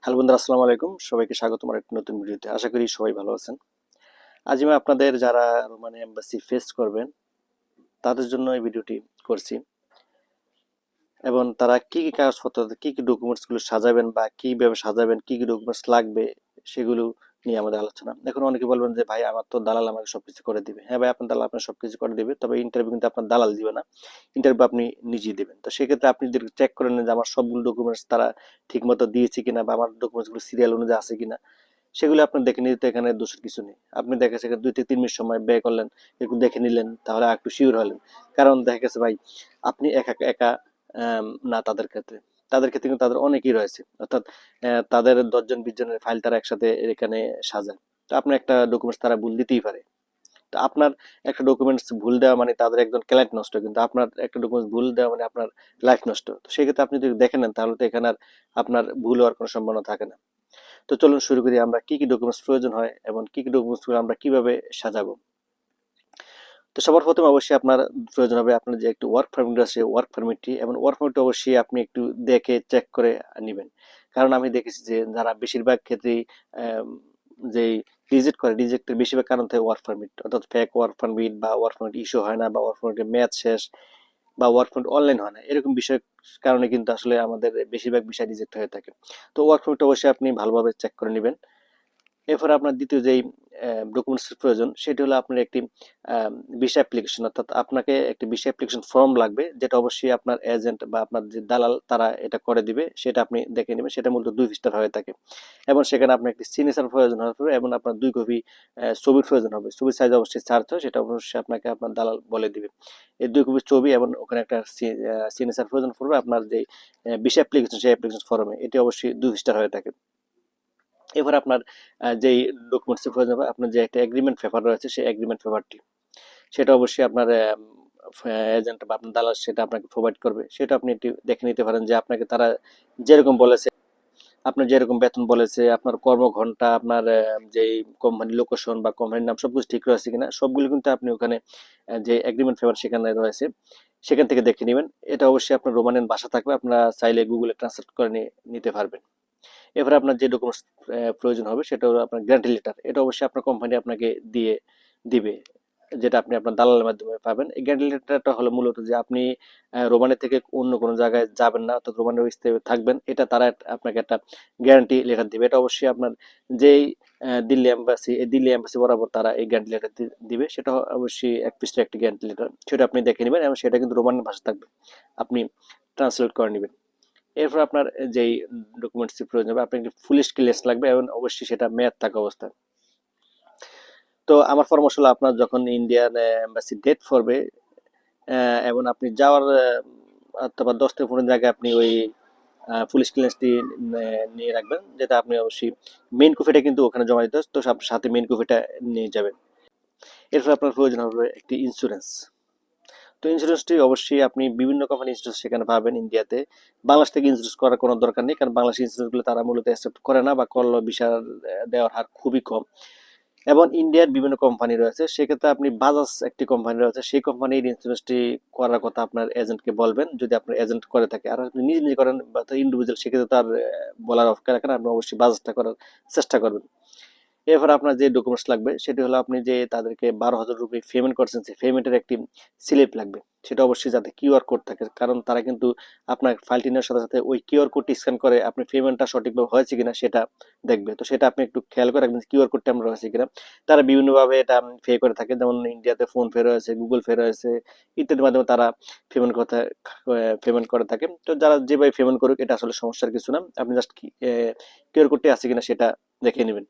Hello বন্ধুরা, আসসালামু আলাইকুম। সবাইকে স্বাগতম আমার একটা নতুন ভিডিওতে। আশা করি সবাই ভালো আছেন। আজ আমি আপনাদের যারা রোমানি এম্বাসি ফেস করবেন তাদের জন্য এই ভিডিওটি করছি, এবং তারা কি কি কাগজপত্র, কি কি ডকুমেন্টস গুলো সাজাবেন বা কিভাবে সাজাবেন, কি কি ডকুমেন্টস লাগবে সেগুলো নিয়ে আমাদের আলোচনা। এখন অনেকে বলবেন যে ভাই আমার তো দালাল আমাকে সবকিছু করে দিবে। হ্যাঁ ভাই, আপনার দালাল আপনার সবকিছু করে দিবে, তবে ইন্টারভিউ কিন্তু আপনার দালাল দিবে না, ইন্টারভিউ আপনি নিজেই দেবেন। তো সেক্ষেত্রে আপনি যদি চেক করে নেন যে আমার সবগুলো ডকুমেন্টস তারা ঠিক মতো দিয়েছে কিনা বা আমার ডকুমেন্টস গুলো সিরিয়াল অনুযায়ী আছে কিনা, সেগুলো আপনার দেখে নিতে এখানে দোষের কিছু নেই। আপনি দেখা গেছে 2 থেকে 3 মিনিট সময় ব্যয় করলেন, একটু দেখে নিলেন, তাহলে একটু শিওর হলেন। কারণ দেখা গেছে ভাই, আপনি একা একা না, তাদের ক্ষেত্রে কিন্তু তাদের অনেকেই রয়েছে, অর্থাৎ তাদের 10 জন 20 জনের ফাইল তারা একসাথে এখানে সাজায়। তো আপনার একটা ডকুমেন্টস তারা ভুল দিতেই পারে। তো আপনার একটা ডকুমেন্টস ভুল দেওয়া মানে তাদের একজন ক্লায়েন্ট নষ্ট, কিন্তু আপনার একটা ডকুমেন্টস ভুল দেওয়া মানে আপনার লাইফ নষ্ট। তো সেক্ষেত্রে আপনি যদি দেখে নেন তাহলে তো এখানে আর আপনার ভুল হওয়ার কোনো সম্ভাবনা থাকে না। তো চলুন শুরু করি, আমরা কি কি ডকুমেন্টস প্রয়োজন হয় এবং কি কি ডকুমেন্টস আমরা কিভাবে সাজাবো। তো সবার প্রথমে অবশ্যই আপনার প্রয়োজন হবে আপনার যে একটু ওয়ার্ক পারমিট আছে, ওয়ার্ক পারমিটটি, এবং ওয়ার্ক পারমিট অবশ্যই আপনি একটু দেখে চেক করে নেবেন। কারণ আমি দেখেছি যে যারা বেশিরভাগ ক্ষেত্রেই যেই রিজেক্টের বেশিরভাগ কারণ থাকে ওয়ার্ক পারমিট, অর্থাৎ ফেক ওয়ার্ক পারমিট বা ওয়ার্ক পারমিট ইস্যু হয় না বা ওয়ার্ক পারমিটের মেয়াদ শেষ বা ওয়ার্ক পারমিট অনলাইন হয় না, এরকম বিষয় কারণে কিন্তু আসলে আমাদের বেশিরভাগ বিষয় রিজেক্ট হয়ে থাকে। তো ওয়ার্ক পারমিট অবশ্যই আপনি ভালোভাবে চেক করে নেবেন। এরপর আপনার দ্বিতীয় যেই ডকুমেন্টসের প্রয়োজন সেটি হলো আপনার একটি ভিসা অ্যাপ্লিকেশন, অর্থাৎ আপনাকে একটি ভিসা অ্যাপ্লিকেশন ফর্ম লাগবে, যেটা অবশ্যই আপনার এজেন্ট বা আপনার যে দালাল তারা এটা করে দিবে, সেটা আপনি দেখে নেবেন। সেটা মূলত 2 পৃষ্ঠার হয়ে থাকে, এবং সেখানে আপনার একটি সিগনেচার প্রয়োজন হবে এবং আপনার 2 কপি ছবির প্রয়োজন হবে। ছবির সাইজ অবশ্যই চার্জ হয়, সেটা অবশ্যই আপনাকে আপনার দালাল বলে দিবে। এই 2 কপি ছবি এবং ওখানে একটা সিগনেচার প্রয়োজন পড়বে আপনার যে ভিসা অ্যাপ্লিকেশন, সেই অ্যাপ্লিকেশন ফর্মে, এটি অবশ্যই 2 পৃষ্ঠার হয়ে থাকে। এবার আপনার যেই ডকুমেন্টস প্রয়োজন হবে, আপনার যে একটা এগ্রিমেন্ট পেপার রয়েছে সেই এগ্রিমেন্ট পেপারটি, সেটা অবশ্যই আপনার এজেন্ট বা আপনার দালাল সেটা আপনাকে প্রোভাইড করবে। সেটা আপনি একটু দেখে নিতে পারেন যে আপনাকে তারা যেরকম বলেছে, আপনার যেরকম বেতন বলেছে, আপনার কর্মঘন্টা, আপনার যেই কোম্পানি লোকেশন বা কোম্পানির নাম সবকিছু ঠিক রয়েছে কিনা, সবগুলো কিন্তু আপনি ওখানে যে এগ্রিমেন্ট পেপার সেখানে রয়েছে সেখান থেকে দেখে নেবেন। এটা অবশ্যই আপনার রোমানিয়ান ভাষা থাকবে, আপনারা চাইলে গুগলে ট্রান্সলেট করে নিতে পারবেন। এবার আপনার যে ডকুমেন্টস প্রয়োজন হবে সেটা হলো আপনার গ্যারান্টি লেটার। এটা অবশ্যই আপনার কোম্পানি আপনাকে দিবে, যেটা আপনি আপনার দালালের মাধ্যমে পাবেন। এই গ্যারান্টি লেটারটা হলো মূলত যে আপনি রোমানি থেকে অন্য কোনো জায়গায় যাবেন না, অর্থাৎ রোমানির স্থায়ী থাকবেন, এটা তারা আপনাকে একটা গ্যারান্টি লেটার দিবে। এটা অবশ্যই আপনার যেই দিল্লি এম্বাসি, এই দিল্লি এম্বাসি বরাবর তারা এই গ্যারান্টি লেটার দিবে। সেটা অবশ্যই 1 পৃষ্ঠার একটি গ্যারান্টি লেটার, সেটা আপনি দেখে নেবেন, এবং সেটা কিন্তু রোমানি ভাষা থাকবে, আপনি ট্রান্সলেট করে নেবেন। এরপর আপনার যেই ডকুমেন্টস প্রয়োজন হবে, আপনার একটি পুলিশ ক্লিয়ারেন্স লাগবে এবং অবশ্যই সেটা মেয়াদ থাকা অবস্থায়। তো আমার পরামর্শ হলো আপনার যখন ইন্ডিয়ান এম্বাসি ডেট পড়বে এবং আপনি যাওয়ার অথবা 10 থেকে 15 দিন আগে আপনি ওই পুলিশ ক্লিয়ারেন্সটি নিয়ে রাখবেন, যেটা আপনি অবশ্যই মেইন কপিটা কিন্তু ওখানে জমা দিতে হবে, তো সাথে মেইন কপিটা নিয়ে যাবেন। এরপর আপনার প্রয়োজন হবে একটি ইন্স্যুরেন্স। তো ইন্স্যুরেন্সটি অবশ্যই আপনি বিভিন্ন কোম্পানি ইন্স্যুরেন্স সেখানে পাবেন ইন্ডিয়াতে। বাংলাদেশ থেকে ইন্স্যুরেন্স করার কোনো দরকার নেই, কারণ বাংলাদেশ ইন্স্যুরেন্সগুলো তারা মূলত অ্যাকসেপ্ট করে না, বা করলেও ভিসার দেওয়ার হার খুবই কম। এবং ইন্ডিয়ার বিভিন্ন কোম্পানি রয়েছে, সেক্ষেত্রে আপনি বাজাজ একটি কোম্পানি রয়েছে, সেই কোম্পানির ইন্স্যুরেন্সটি করার কথা আপনার এজেন্টকে বলবেন, যদি আপনার এজেন্ট করে থাকে। আর আপনি নিজে নিজে করেন বা ইন্ডিভিজুয়াল, সেক্ষেত্রে তার বলার অপেক্ষা রাখেন, আপনি অবশ্যই বাজাজটা করার চেষ্টা করবেন। এরপর আপনার যে ডকুমেন্টস লাগবে সেটি হলো আপনি যে তাদেরকে 12,000 রুপি পেমেন্ট করছেন, সেই পেমেন্টের একটি স্লিপ লাগবে। সেটা অবশ্যই যাতে কিউআর কোড থাকে, কারণ তারা কিন্তু আপনার ফাইলটি নেওয়ার সাথে সাথে ওই কিউআর কোডটি স্ক্যান করে আপনি পেমেন্টটা সঠিকভাবে হয়েছে কিনা সেটা দেখবে। তো সেটা আপনি একটু খেয়াল করে রাখবেন কিউআর কোডটা আমরা হয়েছে কিনা। তারা বিভিন্নভাবে এটা পে করে থাকে, যেমন ইন্ডিয়াতে ফোন পে রয়েছে, গুগল পে রয়েছে, ইত্যাদির মাধ্যমে তারা পেমেন্ট করে থাকে। তো যারা যেভাবে পেমেন্ট করুক, এটা আসলে সমস্যার কিছু না, আপনি জাস্ট কিউআর কোডটি আছে কিনা সেটা দেখে নেবেন।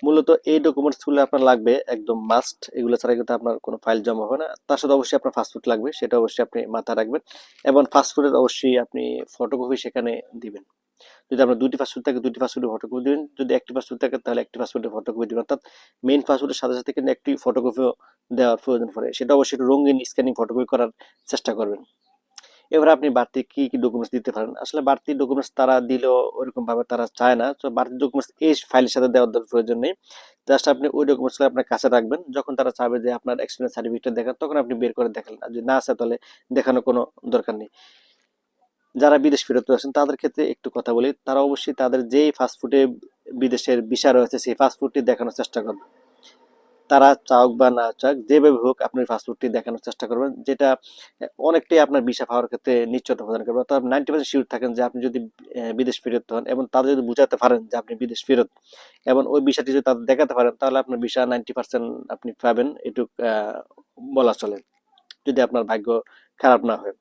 মূলত এই ডকুমেন্টস গুলো আপনার লাগবে, একদম মাস্ট। এগুলো ছাড়া কিন্তু আপনার কোনো ফাইল জমা হবে না। তার সাথে অবশ্যই আপনার পাসপোর্ট লাগবে, সেটা অবশ্যই আপনি মাথায় রাখবেন, এবং পাসপোর্টের অবশ্যই আপনি ফটোকপি সেখানে দিবেন। যদি আপনার 2টি পাসপোর্ট থাকে 2টি পাসপোর্টের ফটোকপি দিবেন, যদি একটি পাসপোর্ট থাকে তাহলে একটি পাসপোর্টের ফটোকপি দিবেন, অর্থাৎ মেইন পাসপোর্টের সাথে সাথে কিন্তু একটি ফটোকপিও দেওয়ার প্রয়োজন পড়ে। সেটা অবশ্যই একটু রঙিন স্ক্যানিং ফটোকপি করার চেষ্টা করবেন। এবার আপনি বাড়তি কি কি ডকুমেন্টস দিতে পারেন, আসলে বাড়তি ডকুমেন্টস তারা দিলেও ওরকম ভাবে তারা চায় না। তো বাড়তি ডকুমেন্টস এই ফাইলের সাথে দেওয়ার প্রয়োজন নেই, জাস্ট আপনি ওই ডকুমেন্টস আপনার কাছে রাখবেন। যখন তারা চাবে যে আপনার এক্সপিরিয়েন্স সার্টিফিকেট দেখান, তখন আপনি বের করে দেখালেন, আর যদি না আসে তাহলে দেখানোর কোনো দরকার নেই। যারা বিদেশ ফেরত আছেন তাদের ক্ষেত্রে একটু কথা বলি, তারা অবশ্যই তাদের যেই ফাস্টফুডে বিদেশের ভিসা রয়েছে সেই ফাস্টফুডটি দেখানোর চেষ্টা করবে। তারা চাওক বা না চাক, যেভাবে হোক আপনি ফাস্টফুডটি দেখানোর চেষ্টা করবেন, যেটা অনেকটাই আপনার ভিসা পাওয়ার ক্ষেত্রে নিশ্চয়তা প্রদান করবে। অর্থাৎ 90% শিওর থাকেন যে আপনি যদি বিদেশ ফেরত হন এবং তাদের যদি বুঝাতে পারেন যে আপনি বিদেশ ফেরত, এবং ওই ভিসাটি যদি তাদের দেখাতে পারেন, তাহলে আপনার ভিসা 90% আপনি পাবেন, এটুক বলা চলে, যদি আপনার ভাগ্য খারাপ না হয়।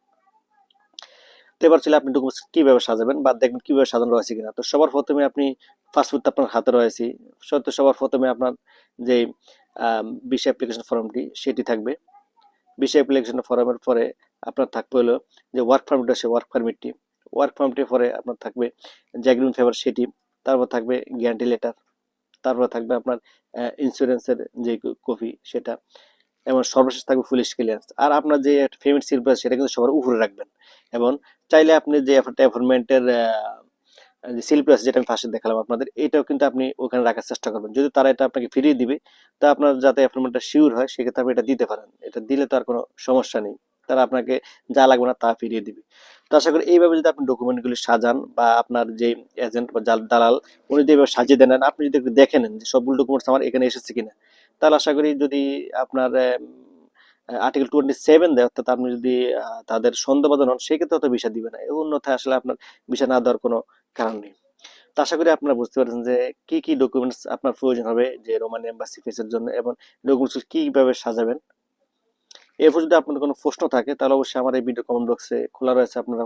তো এবার চলে আপনি ডকুমেন্টস কিভাবে সাজাবেন বা দেখবেন কিভাবে সাজানো রয়েছে কিনা। তো সবার প্রথমে আপনি পাসপোর্ট আপনার হাতে রয়েছে, সবার প্রথমে আপনার যে ভিসা অ্যাপ্লিকেশন ফর্মটি সেটি থাকবে। ভিসা অ্যাপ্লিকেশন ফর্মের পরে আপনার থাকবে হলো যে ওয়ার্ক পারমিট আছে, ওয়ার্ক পারমিটটি, ওয়ার্ক পারমিটের পরে আপনার থাকবে যে এগ্রিমেন্ট ফেভার সেটি, তারপর থাকবে গ্যারান্টি লেটার, তারপর থাকবে আপনার ইন্স্যুরেন্সের যে কপি সেটা, এবং সর্বশেষ থাকবে পুলিশ ক্লিয়ারেন্স। আর আপনার যে পেমেন্ট স্লিপ আছে সেটা কিন্তু সবার উপরে রাখবেন, এবং চাইলে আপনি যে অ্যাপয়েন্টমেন্টের যে স্লিপ আছে যেটা আমি ফার্স্টে দেখালাম আপনাদের, এটাও কিন্তু আপনি ওখানে রাখার চেষ্টা করবেন। যদি তারা এটা আপনাকে ফিরিয়ে দিবে, তা আপনার যাতে অ্যাপয়েন্টমেন্টটা শিওর হয় সেক্ষেত্রে আপনি এটা দিতে পারেন। এটা দিলে তো আর কোনো সমস্যা নেই, তারা আপনাকে যা লাগবে না তা ফিরিয়ে দিবে। তো আশা করি এইভাবে যদি আপনি ডকুমেন্টগুলি সাজান, বা আপনার যে এজেন্ট বা দালাল উনি যদি এইভাবে সাজিয়ে দেন, আপনি যদি একটু দেখে নেন যে সবগুলো ডকুমেন্টস আমার এখানে এসেছে কিনা, তাহলে আশা করি যদি আপনার আর্টিকেল 27 দেয়, অর্থাৎ আপনি যদি তাদের সন্দেহভাজন হন, সেক্ষেত্রে হয়তো ভিসা দিবে না। অন্যথায় আসলে আপনার ভিসা না দেওয়ার কোনো কারণ নেই। তো আশা করি আপনারা বুঝতে পারছেন যে কি কি ডকুমেন্টস আপনার প্রয়োজন হবে যে রোমান এম্বাসি ফেসের জন্য, এবং ডকুমেন্টস কিভাবে সাজাবেন। এরপর যদি আপনার কোনো প্রশ্ন থাকে তাহলে অবশ্যই আমার এই ভিডিও কমেন্ট বক্সে খোলা রয়েছে, আপনারা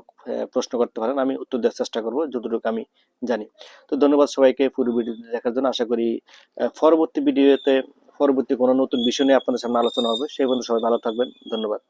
প্রশ্ন করতে পারেন, আমি উত্তর দেওয়ার চেষ্টা করবো যতটুকু আমি জানি। তো ধন্যবাদ সবাইকে পুরো ভিডিও দেখার জন্য। আশা করি পরবর্তী ভিডিওতে পরবর্তী কোনো নতুন বিষয় নিয়ে আপনাদের সামনে আলোচনা হবে। সেই পর্যন্ত সবাই ভালো থাকবেন। ধন্যবাদ।